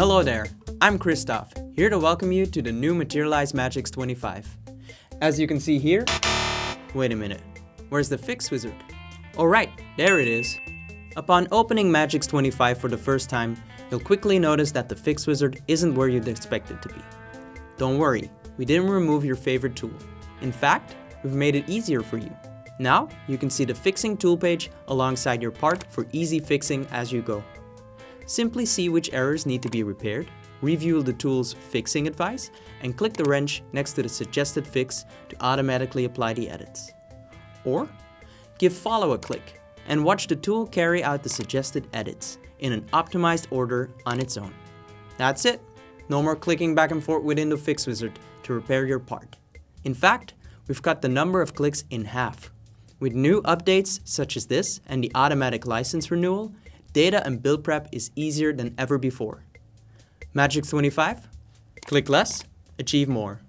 Hello there, I'm Christoph, here to welcome you to the new Materialise Magics 25. As you can see here, wait a minute, where's the FixWizard? Oh right, there it is. Upon opening Magics 25 for the first time, you'll quickly notice that the FixWizard isn't where you'd expect it to be. Don't worry, we didn't remove your favorite tool. In fact, we've made it easier for you. Now, you can see the fixing tool page alongside your part for easy fixing as you go. Simply see which errors need to be repaired, review the tool's fixing advice, and click the wrench next to the suggested fix to automatically apply the edits. Or, give follow a click and watch the tool carry out the suggested edits in an optimized order on its own. That's it! No more clicking back and forth within the FixWizard to repair your part. In fact, we've cut the number of clicks in half. With new updates such as this and the automatic license renewal, data and build prep is easier than ever before. Magics 25? Click less, achieve more.